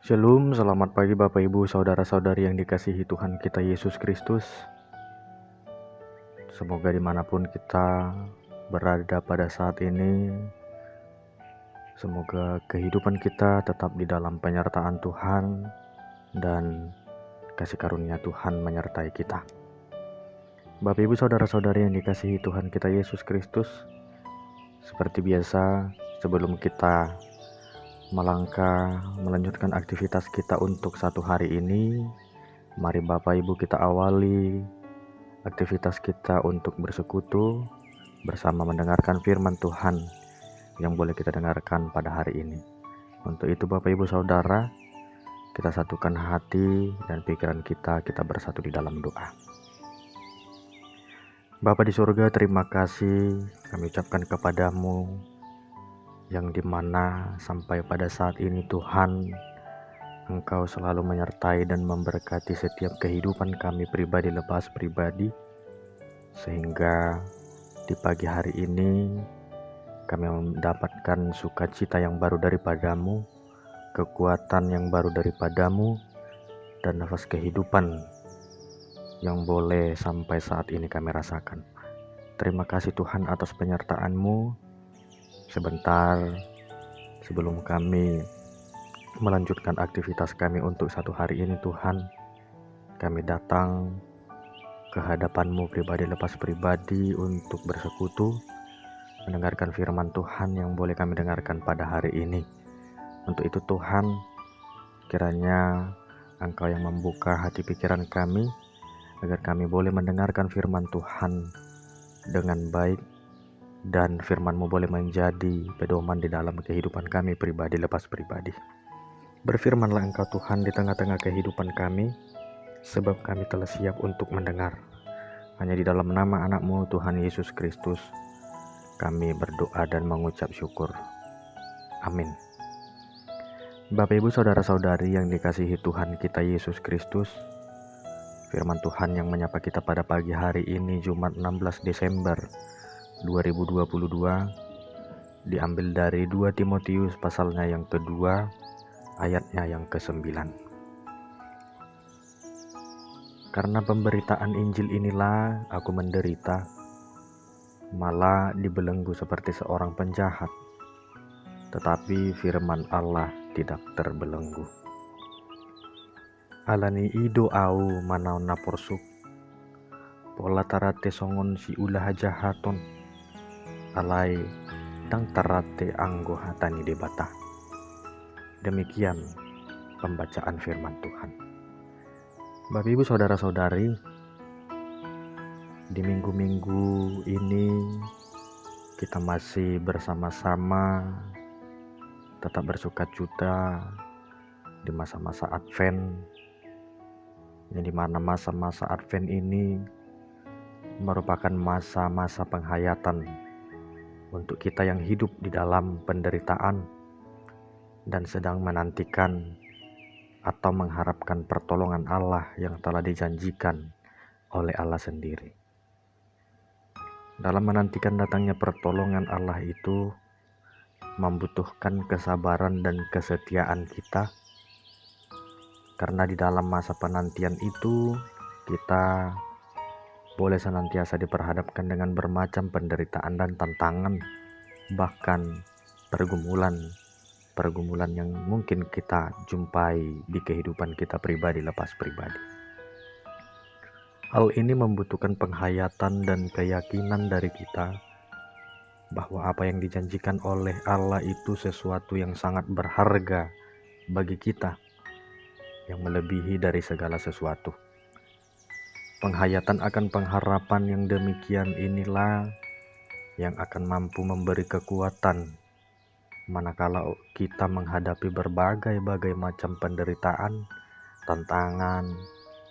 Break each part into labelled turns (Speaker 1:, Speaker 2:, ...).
Speaker 1: Shalom, selamat pagi Bapak Ibu, Saudara-saudari yang dikasihi Tuhan kita Yesus Kristus. Semoga dimanapun kita berada pada saat ini, semoga kehidupan kita tetap di dalam penyertaan Tuhan dan kasih karunia Tuhan menyertai kita. Bapak Ibu, Saudara-saudari yang dikasihi Tuhan kita Yesus Kristus, seperti biasa sebelum kita melangkah melanjutkan aktivitas kita untuk satu hari ini, mari Bapak Ibu kita awali aktivitas kita untuk bersekutu bersama mendengarkan firman Tuhan yang boleh kita dengarkan pada hari ini. Untuk itu Bapak Ibu Saudara, kita satukan hati dan pikiran kita bersatu di dalam doa. Bapa di surga, terima kasih kami ucapkan kepadamu yang dimana sampai pada saat ini Tuhan, Engkau selalu menyertai dan memberkati setiap kehidupan kami pribadi lepas pribadi, sehingga di pagi hari ini kami mendapatkan sukacita yang baru daripadamu, kekuatan yang baru daripadamu, dan nafas kehidupan yang boleh sampai saat ini kami rasakan. Terima kasih Tuhan atas penyertaan-Mu. Sebentar sebelum kami melanjutkan aktivitas kami untuk satu hari ini Tuhan, kami datang ke hadapan-Mu pribadi lepas pribadi untuk bersekutu, mendengarkan firman Tuhan yang boleh kami dengarkan pada hari ini. Untuk itu Tuhan, kiranya Engkau yang membuka hati pikiran kami, agar kami boleh mendengarkan firman Tuhan dengan baik, dan firman-Mu boleh menjadi pedoman di dalam kehidupan kami pribadi lepas pribadi. Berfirmanlah Engkau Tuhan di tengah-tengah kehidupan kami, sebab kami telah siap untuk mendengar. Hanya di dalam nama anak-Mu Tuhan Yesus Kristus kami berdoa dan mengucap syukur. Amin. Bapak Ibu Saudara-saudari yang dikasihi Tuhan kita Yesus Kristus, firman Tuhan yang menyapa kita pada pagi hari ini Jumat 16 Desember 2022 diambil dari 2 Timotius pasalnya yang kedua, ayatnya yang ke-9. Karena pemberitaan Injil inilah aku menderita, malah dibelenggu seperti seorang penjahat, tetapi firman Allah tidak terbelenggu. Alani ido au manau naporsuk, pola tarate songon si ulah jahaton, alai dang tarate anggo hatani debata. Demikian pembacaan firman Tuhan. Bapak Ibu Saudara-saudari, di minggu-minggu ini kita masih bersama-sama tetap bersukacita di masa-masa Advent, yang dimana masa-masa Advent ini merupakan masa-masa penghayatan untuk kita yang hidup di dalam penderitaan dan sedang menantikan atau mengharapkan pertolongan Allah yang telah dijanjikan oleh Allah sendiri. Dalam menantikan datangnya pertolongan Allah itu membutuhkan kesabaran dan kesetiaan kita, karena di dalam masa penantian itu kita boleh senantiasa diperhadapkan dengan bermacam penderitaan dan tantangan, bahkan pergumulan yang mungkin kita jumpai di kehidupan kita pribadi lepas pribadi. Hal ini membutuhkan penghayatan dan keyakinan dari kita bahwa apa yang dijanjikan oleh Allah itu sesuatu yang sangat berharga bagi kita, yang melebihi dari segala sesuatu. Penghayatan akan pengharapan yang demikian inilah yang akan mampu memberi kekuatan manakala kita menghadapi berbagai macam penderitaan, tantangan,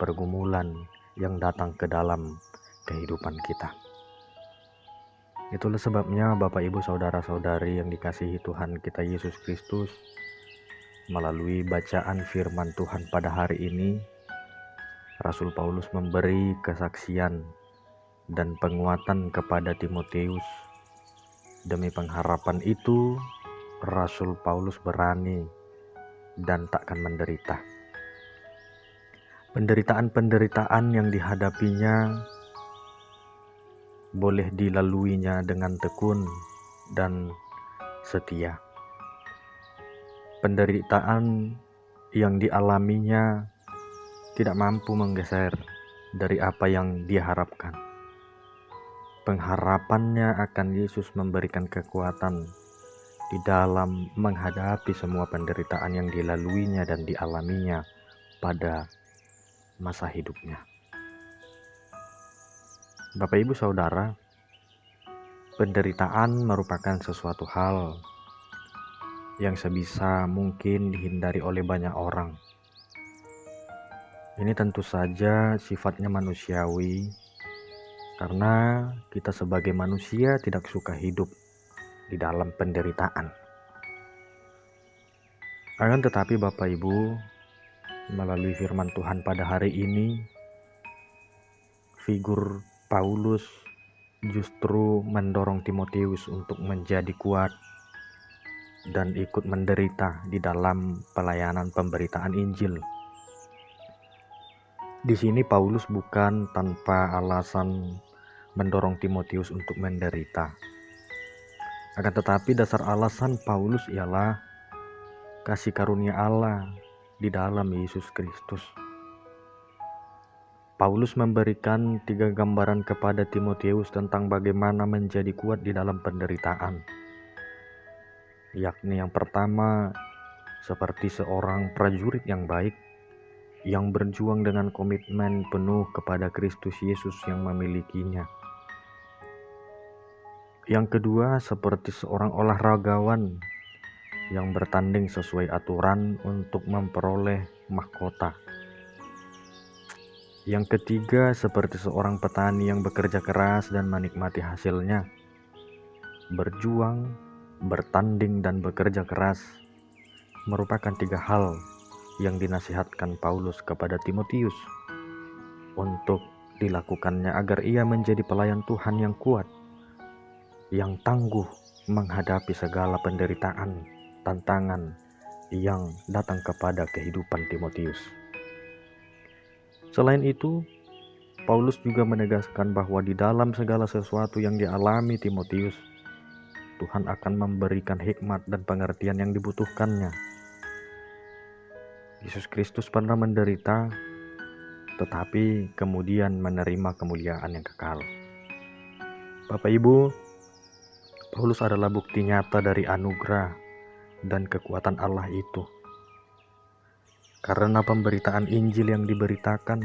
Speaker 1: pergumulan yang datang ke dalam kehidupan kita. Itulah sebabnya Bapak Ibu Saudara-saudari yang dikasihi Tuhan kita Yesus Kristus, melalui bacaan firman Tuhan pada hari ini, Rasul Paulus memberi kesaksian dan penguatan kepada Timotius. Demi pengharapan itu, Rasul Paulus berani dan takkan menderita. Penderitaan-penderitaan yang dihadapinya boleh dilaluinya dengan tekun dan setia. Penderitaan yang dialaminya tidak mampu menggeser dari apa yang dia harapkan. Pengharapannya akan Yesus memberikan kekuatan di dalam menghadapi semua penderitaan yang dilaluinya dan dialaminya pada masa hidupnya. Bapak Ibu Saudara, penderitaan merupakan sesuatu hal yang sebisa mungkin dihindari oleh banyak orang. Ini tentu saja sifatnya manusiawi, karena kita sebagai manusia tidak suka hidup di dalam penderitaan. Akan tetapi Bapak Ibu, melalui firman Tuhan pada hari ini, figur Paulus justru mendorong Timotius untuk menjadi kuat dan ikut menderita di dalam pelayanan pemberitaan Injil. Di sini Paulus bukan tanpa alasan mendorong Timotius untuk menderita. Akan tetapi dasar alasan Paulus ialah kasih karunia Allah di dalam Yesus Kristus. Paulus memberikan 3 gambaran kepada Timotius tentang bagaimana menjadi kuat di dalam penderitaan. Yakni yang pertama, seperti seorang prajurit yang baik, yang berjuang dengan komitmen penuh kepada Kristus Yesus yang memilikinya. Yang kedua, seperti seorang olahragawan yang bertanding sesuai aturan untuk memperoleh mahkota. Yang ketiga, seperti seorang petani yang bekerja keras dan menikmati hasilnya. Berjuang, bertanding, dan bekerja keras merupakan 3 hal yang dinasihatkan Paulus kepada Timotius untuk dilakukannya agar ia menjadi pelayan Tuhan yang kuat, yang tangguh menghadapi segala penderitaan, tantangan yang datang kepada kehidupan Timotius. Selain itu, Paulus juga menegaskan bahwa di dalam segala sesuatu yang dialami Timotius, Tuhan akan memberikan hikmat dan pengertian yang dibutuhkannya. Yesus Kristus pernah menderita, tetapi kemudian menerima kemuliaan yang kekal. Bapak Ibu, Paulus adalah bukti nyata dari anugerah dan kekuatan Allah itu. Karena pemberitaan Injil yang diberitakan,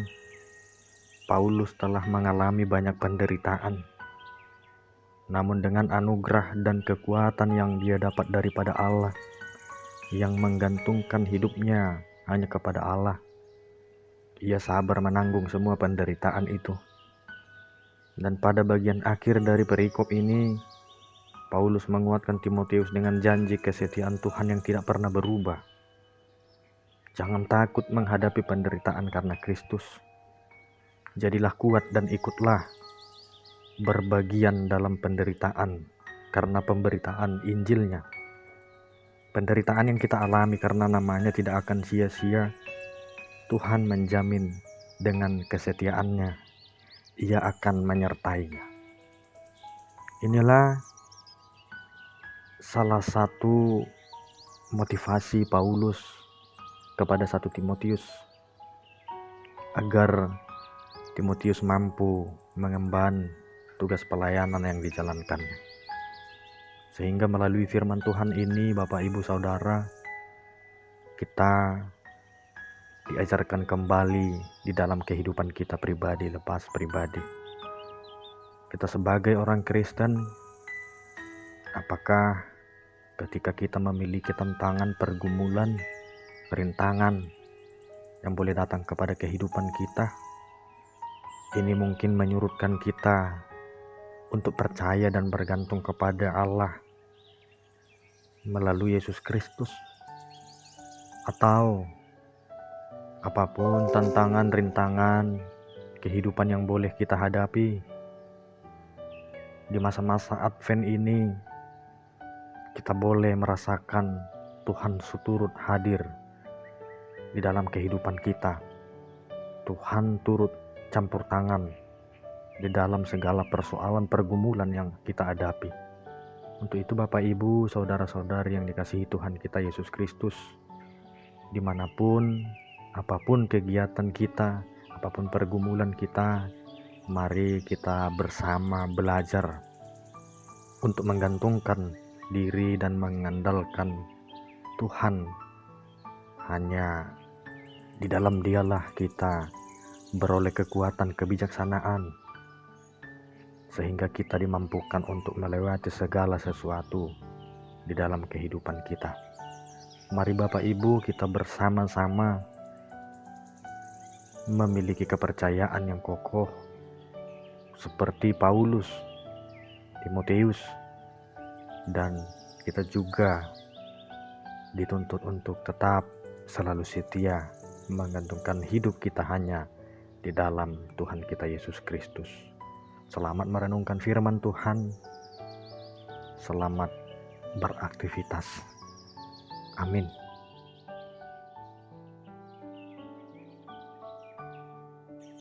Speaker 1: Paulus telah mengalami banyak penderitaan. Namun dengan anugerah dan kekuatan yang dia dapat daripada Allah, yang menggantungkan hidupnya hanya kepada Allah, ia sabar menanggung semua penderitaan itu. Dan pada bagian akhir dari perikop ini, Paulus menguatkan Timotius dengan janji kesetiaan Tuhan yang tidak pernah berubah. Jangan takut menghadapi penderitaan karena Kristus. Jadilah kuat dan ikutlah berbagian dalam penderitaan karena pemberitaan Injilnya. Penderitaan yang kita alami karena namanya tidak akan sia-sia. Tuhan menjamin dengan kesetiaannya, Ia akan menyertainya. Inilah salah satu motivasi Paulus kepada 1 Timotius agar Timotius mampu mengemban tugas pelayanan yang dijalankannya. Sehingga melalui firman Tuhan ini, Bapak Ibu Saudara, kita diajarkan kembali di dalam kehidupan kita pribadi, lepas pribadi. Kita sebagai orang Kristen, apakah ketika kita memiliki tantangan, pergumulan, rintangan yang boleh datang kepada kehidupan kita, ini mungkin menyurutkan kita untuk percaya dan bergantung kepada Allah melalui Yesus Kristus? Atau apapun tantangan, rintangan, kehidupan yang boleh kita hadapi di masa-masa Advent ini, kita boleh merasakan Tuhan seturut hadir di dalam kehidupan kita. Tuhan turut campur tangan di dalam segala persoalan pergumulan yang kita hadapi. Untuk itu Bapak Ibu, saudara-saudari yang dikasihi Tuhan kita Yesus Kristus, dimanapun, apapun kegiatan kita, apapun pergumulan kita, mari kita bersama belajar untuk menggantungkan diri dan mengandalkan Tuhan. Hanya di dalam Dialah kita beroleh kekuatan kebijaksanaan, sehingga kita dimampukan untuk melewati segala sesuatu di dalam kehidupan kita. Mari Bapak Ibu, kita bersama-sama memiliki kepercayaan yang kokoh seperti Paulus, Timotius, dan kita juga dituntut untuk tetap selalu setia menggantungkan hidup kita hanya di dalam Tuhan kita Yesus Kristus. Selamat merenungkan firman Tuhan. Selamat beraktivitas. Amin.